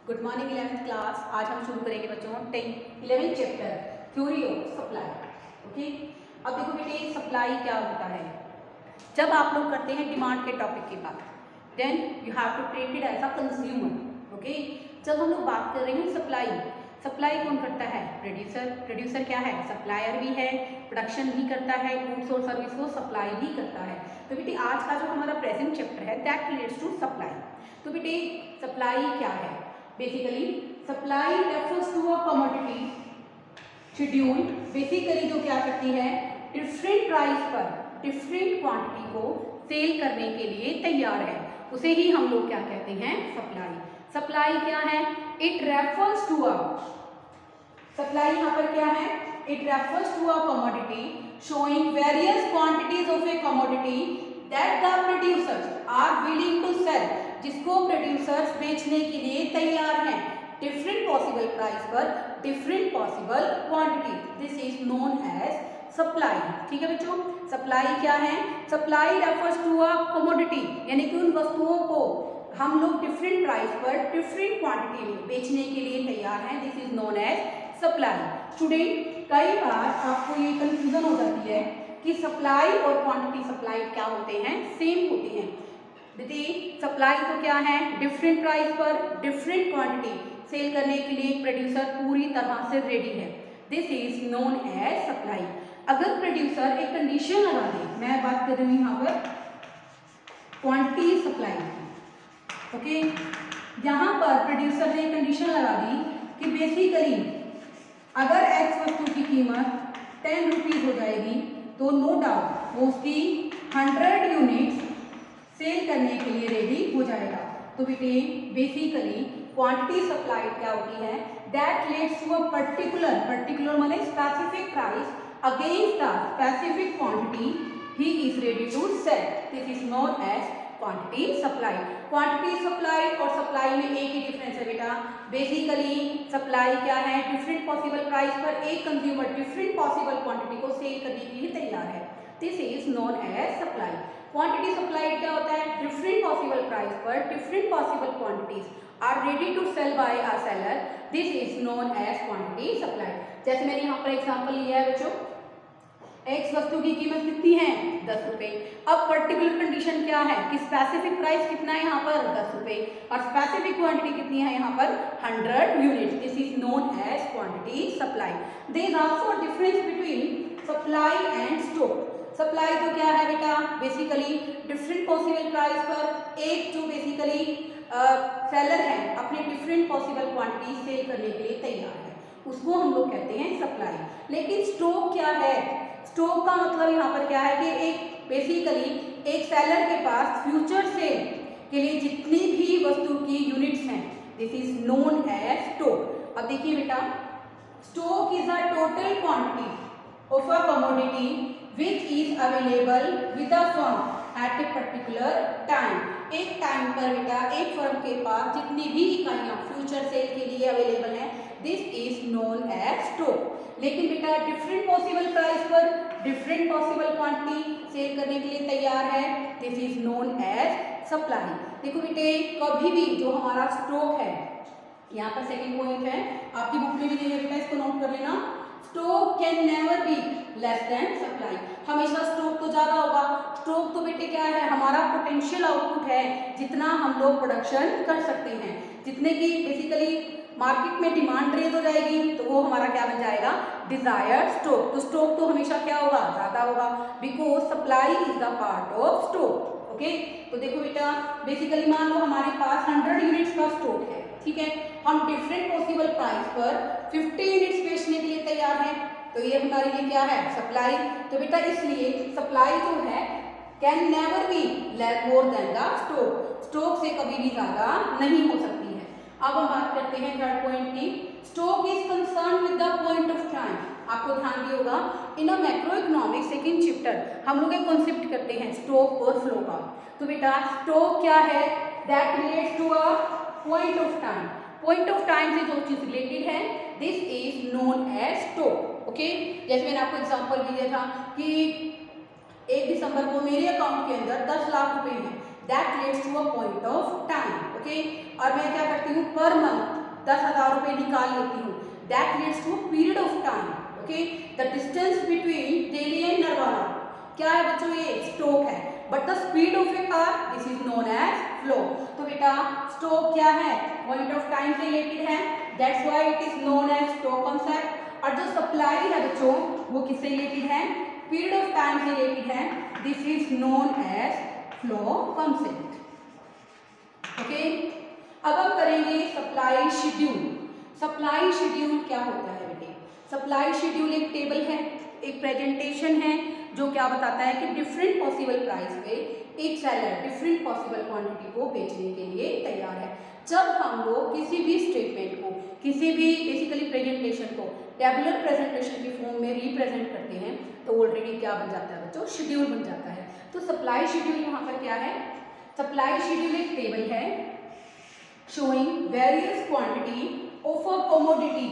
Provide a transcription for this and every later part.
Good morning 11th class. आज हम शुरू करेंगे बच्चों 11th chapter theory of supply. Okay, अब देखो बेटे सप्लाई क्या होता है। जब आप लोग करते हैं डिमांड के टॉपिक की बात, then you have to treat it as a consumer. Okay, जब हम लोग बात कर रहे हैं सप्लाई, सप्लाई कौन करता है? प्रोड्यूसर। प्रोड्यूसर क्या है? सप्लायर भी है, प्रोडक्शन भी करता है, गुड्स और सर्विस को सप्लाई भी करता है। तो बेटे आज का जो हमारा प्रेजेंट चैप्टर है दैट रिलेट्स टू सप्लाई। तो बेटे सप्लाई क्या है? Basically supply refers to a commodity schedule. Basically जो क्या करती है, डिफरेंट प्राइस पर डिफरेंट क्वांटिटी को सेल करने के लिए तैयार है, उसे ही हम लोग क्या कहते हैं? सप्लाई। सप्लाई क्या है? It refers to a, supply यहाँ पर क्या है? It refers to a commodity showing various quantities of a commodity that the producers are willing to sell, जिसको प्रोड्यूसर्स बेचने के लिए तैयार हैं डिफरेंट पॉसिबल प्राइस पर different possible quantity. This is known as supply. ठीक है बच्चों, सप्लाई क्या है? Supply refers to a commodity, यानी कि उन वस्तुओं को हम लोग डिफरेंट प्राइस पर डिफरेंट क्वांटिटी में बेचने के लिए तैयार हैं। This is known as supply. Student, कई बार आपको ये कंफ्यूजन हो जाती है कि सप्लाई और क्वांटिटी सप्लाई क्या होते हैं? सेम होते हैं। देखिए सप्लाई तो क्या है? डिफरेंट प्राइस पर डिफरेंट क्वांटिटी सेल करने के लिए प्रोड्यूसर पूरी तरह से रेडी है। This is known as supply. अगर प्रोड्यूसर एक कंडीशन लगा दे, मैं बात कर रही हूँ यहाँ पर क्वांटिटी सप्लाई की। ओके, यहाँ पर प्रोड्यूसर ने कंडीशन लगा दी कि बेसिकली अगर एक्स वस्तु की कीमत 10 रुपीज हो जाएगी तो नो डाउट वो उसकी 100 यूनिट्स सेल करने के लिए रेडी हो जाएगा। तो बेटे बेसिकली क्वांटिटी सप्लाई क्या होती है? That leads to a particular, particular माने specific price against the specific quantity he is ready to sell. This is known as quantity supply. Quantity supply और सप्लाई में एक ही डिफरेंस है बेटा। बेसिकली सप्लाई क्या है? डिफरेंट पॉसिबल प्राइस पर एक कंज्यूमर डिफरेंट पॉसिबल क्वांटिटी को सेल करने के लिए तैयार है। This is known as supply. Quantity supply क्या होता है? डिफरेंट पॉसिबल प्राइस पर different possible quantities are ready to sell by a seller. This is known as quantity supply. जैसे मैंने यहाँ पर एग्जांपल लिया है बच्चों, एक्स वस्तु की कीमत कितनी है? 10 रुपए। अब पर्टिकुलर कंडीशन क्या है कि स्पेसिफिक प्राइस कितना है यहाँ पर? 10 रुपए, और स्पेसिफिक क्वांटिटी कितनी है यहाँ पर? 100 units. This is known as quantity supply. There is also a difference between supply and stock. Supply तो क्या है बेटा? बेसिकली डिफरेंट पॉसिबल प्राइस पर एक जो बेसिकली सेलर है अपने डिफरेंट पॉसिबल क्वांटिटी सेल करने के लिए तैयार है, उसको हम लोग कहते हैं सप्लाई। लेकिन स्टॉक क्या है? स्टॉक का मतलब यहाँ पर क्या है कि एक बेसिकली एक सेलर के पास फ्यूचर सेल के लिए जितनी भी वस्तु की यूनिट्स हैं, this is known as stock. अब देखिए बेटा, stock is a total quantity of a commodity which is available with the firm at a particular time। एक टाइम पर बेटा एक फर्म के पास जितनी भी इकाइयां फ्यूचर सेल के लिए अवेलेबल हैं, this is known as stock. लेकिन बेटा डिफरेंट पॉसिबल प्राइस पर डिफरेंट पॉसिबल क्वांटिटी सेल करने के लिए तैयार है, this is known as supply. देखो बेटे कभी भी जो हमारा स्टॉक है, यहाँ पर सेकेंड पॉइंट है, आपकी बुक में भी दिया बेटा, इसको नोट कर लेना। Stock can never be less than supply. हमेशा स्टॉक तो ज्यादा होगा। स्टॉक तो बेटे क्या है? हमारा पोटेंशियल आउटपुट है, जितना हम लोग प्रोडक्शन कर सकते हैं, जितने की बेसिकली मार्केट में डिमांड रेज हो जाएगी तो वो हमारा क्या बन जाएगा? Desired stock. तो स्टॉक तो हमेशा क्या होगा? ज्यादा होगा, because supply is the part of stock. Okay, तो देखो बेटा बेसिकली मान लो हमारे पास 100 यूनिट्स का स्टॉक है, ठीक है, हम डिफरेंट पॉसिबल प्राइस पर 50 यूनिट्स बेचने के लिए तैयार हैं, तो ये हमारे लिए क्या है? सप्लाई। तो बेटा इसलिए सप्लाई जो है can never be more than the stock. Stock से कभी भी ज्यादा नहीं हो सकती है। अब हम बात करते हैं थर्ड पॉइंट की। Stock is concern with the point of time. आपको ध्यान दिया होगा in a macro economics second chapter हम लोग एक कॉन्सेप्ट करते हैं स्टॉक और फ्लो का। तो बेटा स्टॉक क्या है? That relates to a point of time. Point of time से जो चीज रिलेटेड है, this is known as stock. Okay, जैसे मैंने आपको एग्जांपल दिया था कि 1 दिसंबर को मेरे अकाउंट के अंदर 10 लाख रुपए हैं, that leads to a point of time, okay. और मैं क्या करती हूँ, पर मंथ 10,000 रुपये निकाल लेती हूँ, that leads to period of time, okay. The distance between Delhi and Narwana क्या है बच्चों, ये स्टॉक है, but the speed of a car this is known as flow. तो बेटा स्टॉक क्या है, पॉइंट ऑफ टाइम से रिलेटेड है, that's why it is known as stock concept. और जो सप्लाई है बच्चों वो किससे रिलेटेड है, पीरियड ऑफ टाइम से रिलेटेड है, this is known as flow concept, okay. अब हम करेंगे सप्लाई शेड्यूल। सप्लाई शेड्यूल क्या होता है बेटे, सप्लाई शेड्यूल एक टेबल है, एक प्रेजेंटेशन है जो क्या बताता है कि डिफरेंट पॉसिबल प्राइस पे एक सेलर डिफरेंट पॉसिबल क्वांटिटी को बेचने के लिए तैयार है। जब हम लोग किसी भी स्टेटमेंट को, किसी भी बेसिकली प्रेजेंटेशन को टेबुलर प्रेजेंटेशन की फॉर्म में रिप्रेजेंट करते हैं तो ऑलरेडी क्या बन जाता है बच्चों, शेड्यूल बन जाता है। तो सप्लाई शेड्यूल यहाँ पर क्या है, सप्लाई शेड्यूल एक टेबल है showing various quantity of a commodity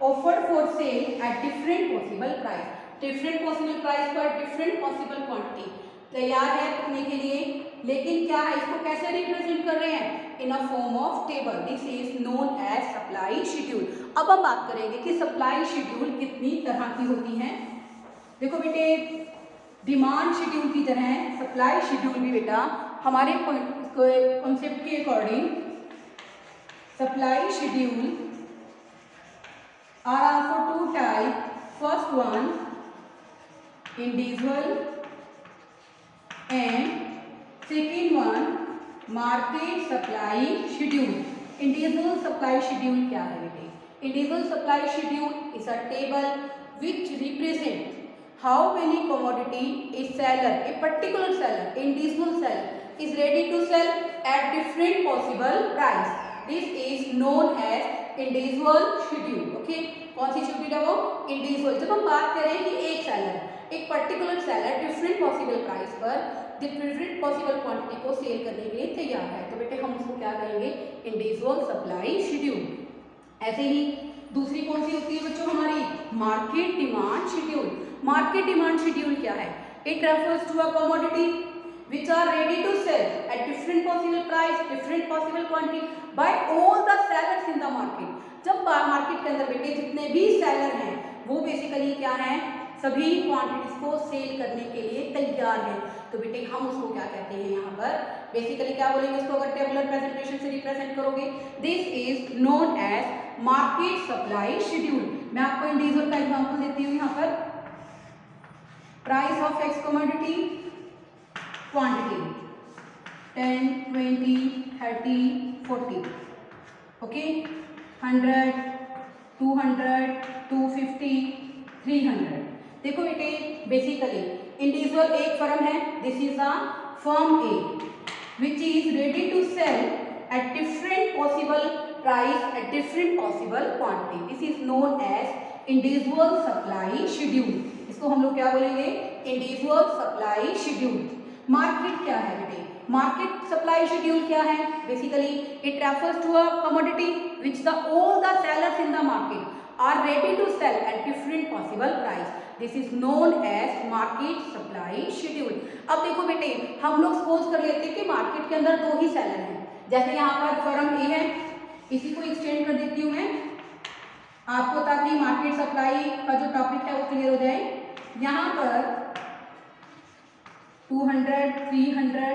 offered for sale at different possible price, different possible price पर different possible quantity तैयार है रखने के लिए, लेकिन क्या है इसको कैसे रिप्रेजेंट कर रहे हैं, in a form of table, this is known as supply schedule. अब हम बात करेंगे कि सप्लाई शेड्यूल कितनी तरह की होती हैं। देखो बेटे डिमांड शेड्यूल की तरह सप्लाई शेड्यूल भी बेटा हमारे कॉन्सेप्ट के according supply schedule are also two types. First one individual and second one market supply schedule. Individual supply schedule क्या है बेटे, individual supply schedule is a table which represent how many commodity a seller, a particular seller, individual seller is ready to sell at different possible price. This is known as individual schedule, okay. कौन C schedule है वो, individual. जब हम बात करें कि एक seller, एक particular seller different possible price पर डिफरेंट पॉसिबल क्वांटिटी को सेल करने के लिए तैयार है तो बेटे हम उसको क्या कहेंगे, इंडिविजुअल सप्लाई शेड्यूल। ऐसे ही दूसरी कौन सी होती है बच्चों हमारी, market demand schedule. Market demand schedule क्या है, it refers to a commodity which are ready to sell at different possible price, different possible quantity by all the sellers in the market. जब मार्केट के अंदर बेटे जितने भी seller हैं वो बेसिकली क्या हैं, सभी क्वांटिटीज को सेल करने के लिए तैयार हैं तो बेटे हम उसको क्या कहते हैं, यहाँ पर बेसिकली क्या बोलेंगे इसको, अगर टेबुलर प्रेजेंटेशन से रिप्रेजेंट करोगे, this is known as market supply schedule. मैं आपको इंडिविजुअल का एग्जांपल देती हूँ यहाँ पर, price of X commodity quantity 10, 20, 30, 40, okay, 100, 200, 250, 300। देखो बेटे बेसिकली इंडिविजुअल एक फर्म है, this is a firm A which is ready to sell at different possible price at different possible quantity, this is known as individual supply schedule. इसको हम लोग क्या बोलेंगे, individual supply schedule. Market क्या है बेटे, मार्केट सप्लाई शेड्यूल क्या है, basically it refers to a commodity which the all the sellers in the market are ready to sell at different possible price, this is known as market supply schedule. अब देखो बेटे हम लोग suppose कर लेते हैं कि मार्केट के अंदर दो ही सेलर हैं, जैसे यहाँ पर फर्म ए है, इसी को एक्सटेंड कर देती हूँ मैं आपको ताकि मार्केट सप्लाई का जो टॉपिक है वो क्लियर हो जाए। यहाँ पर 200, 300,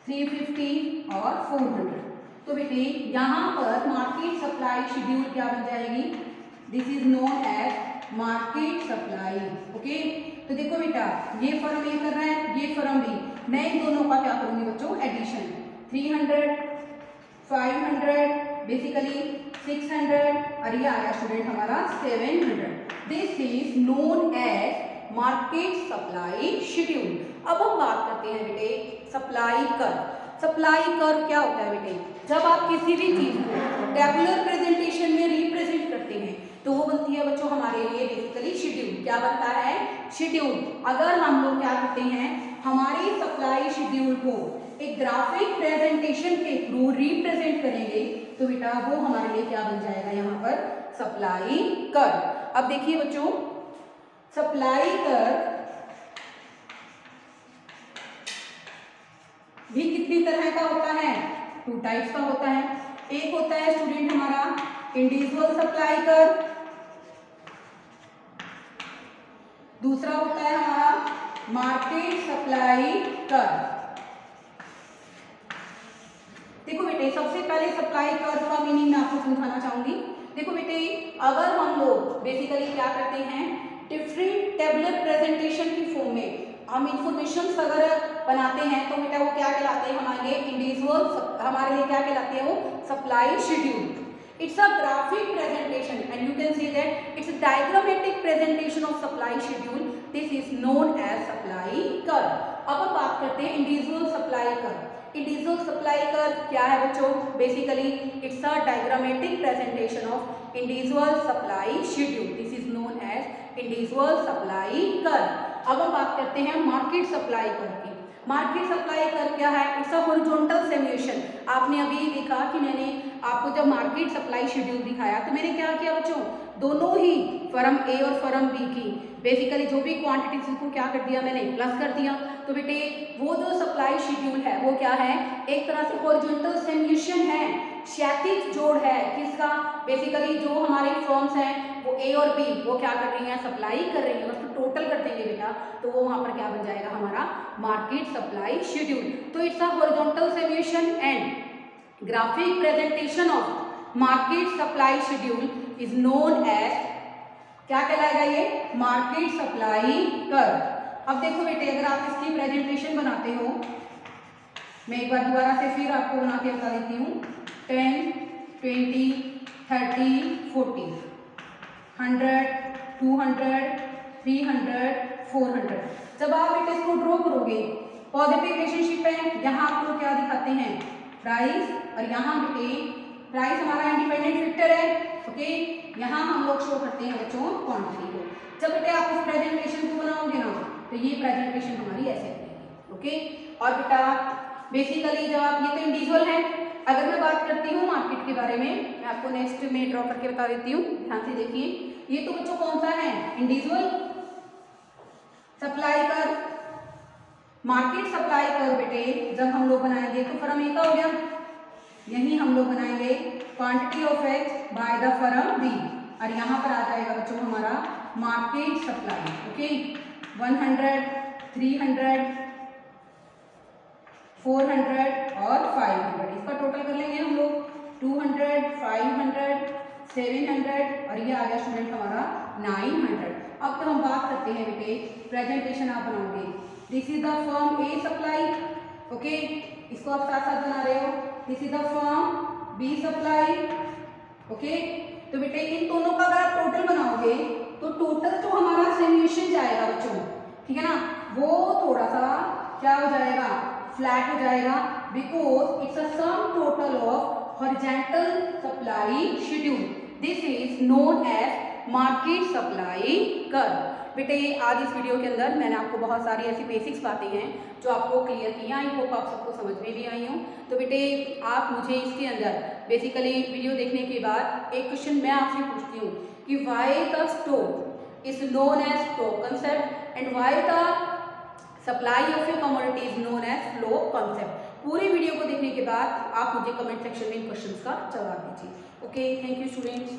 350 और 400। तो बेटे यहाँ पर मार्केट सप्लाई शेड्यूल क्या बन जाएगी, this is known as market supply, okay. तो देखो बेटा ये फर्म ए कर रहा है, ये फर्म बी, मैं इन दोनों का क्या करूँगी बच्चों, एडिशन, 300, 500, बेसिकली 600 और ये आया स्टूडेंट हमारा 700, this is known as market supply schedule. अब हम बात करते हैं बेटे सप्लाई कर्व। सप्लाई कर्व क्या होता है बेटे, जब आप किसी भी चीज को टेबुलर प्रेजेंटेशन में रिप्रेजेंट करते हैं तो वो बनती है बच्चों हमारे लिए बेसिकली शेड्यूल। क्या बनता है, शेड्यूल। अगर हम लोग क्या करते हैं, हमारी सप्लाई शेड्यूल को एक ग्राफिक प्रेजेंटेशन के थ्रू रिप्रेजेंट करेंगे तो बेटा वो हमारे लिए क्या बन जाएगा, यहाँ पर सप्लाई कर्व। अब देखिए बच्चों सप्लाई कर्व भी कितनी तरह का होता है, 2 टाइप्स का होता है। एक होता है स्टूडेंट हमारा इंडिविजुअल सप्लाई कर्व, दूसरा होता है हमारा मार्केट सप्लाई कर्व। देखो बेटे, सबसे पहले सप्लाई कर्व का मीनिंग मैं आपको समझाना चाहूंगी। देखो बेटे, अगर हम लोग बेसिकली क्या करते हैं, डिफरेंट टेबुलर प्रेजेंटेशन की फॉर्म में हम इंफॉर्मेशन अगर बनाते हैं तो बेटा वो क्या कहलाते हैं हमारे लिए इंडिविजुअल, हमारे लिए क्या कहलाते हैं वो supply schedule. It's a graphic presentation and you can say that it's a diagrammatic presentation of supply schedule. This is known as supply curve. अब हम बात करते हैं individual supply curve. Individual supply curve क्या है बच्चों? Basically it's a diagrammatic presentation of individual supply schedule. This is known as individual supply curve. अब हम बात करते हैं मार्केट सप्लाई कर्व की। मार्केट सप्लाई कर्व क्या है? It's a horizontal simulation. आपने अभी देखा कि मैंने आपको जब मार्केट सप्लाई शेड्यूल दिखाया तो मैंने क्या किया बच्चों, दोनों ही फर्म ए और फर्म बी की बेसिकली जो भी क्वांटिटीज को क्या कर दिया मैंने, प्लस कर दिया। तो बेटे वो जो सप्लाई शेड्यूल है वो क्या है, एक तरह से हॉरिजॉन्टल सिमुलेशन है, क्षैतिज जोड़ है किसका, बेसिकली जो हमारी फर्म्स हैं वो ए और बी वो क्या कर रही हैं, सप्लाई कर रही हैं। उसको टोटल कर देंगे बेटा तो वो वहां पर क्या बन जाएगा हमारा मार्केट सप्लाई शेड्यूल। तो it's a horizontal simulation and graphic presentation of market supply schedule is known as, क्या कहलाएगा ये, मार्केट सप्लाई कर्व। अब देखो बेटे, अगर आप इसकी प्रेजेंटेशन बनाते हो, मैं एक बार दोबारा से फिर आपको बना के बता देती हूँ, 10, 20, 30, 40, 100, 200, 300, 400। जब आप बेटे इसको ड्रॉ करोगे, पॉजिटिव रिलेशनशिप है, यहाँ आपको क्या दिखाते हैं, प्राइस, और यहाँ बेटे प्राइस हमारा इंडिपेंडेंट फैक्टर है, ओके। यहाँ हम लोग शो करते हैं बच्चों क्वांटिटी को। जब बेटे आप इस प्रेजेंटेशन को बनाओगे ना तो ये प्रेजेंटेशन हमारी ऐसे बनेगी, ओके। और बेटा बेसिकली जब आप, ये तो इंडिविजुअल है, अगर मैं बात करती हूँ मार्केट के बारे में, मैं आपको नेक्स्ट में ड्रॉ करके बता देती हूँ, ध्यान से देखिए। ये तो बच्चों कौन सा है, individual supply curve. Market supply curve बेटे जब हम लोग बनाएंगे तो फर्म ए का हो गया, यही हम लोग बनाएंगे quantity of X by the firm B, और यहाँ पर आ जाएगा बच्चों हमारा मार्केट सप्लाई, ओके। 100, 300, 400 और 500, इसका टोटल कर लेंगे हम लोग 200, 500, 700 और ये आ गया स्टूडेंट हमारा 900। अब तो हम बात करते हैं बेटे, प्रेजेंटेशन आप बनाओगे, this is the firm A supply, okay, इसको आप साथ साथ बना रहे हो, this is the firm B supply, okay. तो बेटे इन दोनों का अगर आप टोटल बनाओगे तो टोटल तो हमारा सिमुलेशन जाएगा बच्चों, ठीक है ना, वो थोड़ा सा क्या हो जाएगा, फ्लैट हो जाएगा, because it's a sum total of horizontal supply schedule. This is known as market supply curve. बेटे आज इस वीडियो के अंदर मैंने आपको बहुत सारी ऐसी बेसिक्स बातें हैं जो आपको क्लियर की, आई होप आप सबको समझ में भी आई हूँ। तो बेटे आप मुझे इसके अंदर बेसिकली वीडियो देखने के बाद एक क्वेश्चन मैं आपसे पूछती हूँ कि why the stock is known as stock concept and why the supply of a commodity is known as flow concept. पूरी वीडियो को देखने के बाद आप मुझे कमेंट सेक्शन में इन क्वेश्चंस का जवाब दीजिए, ओके। Thank you students.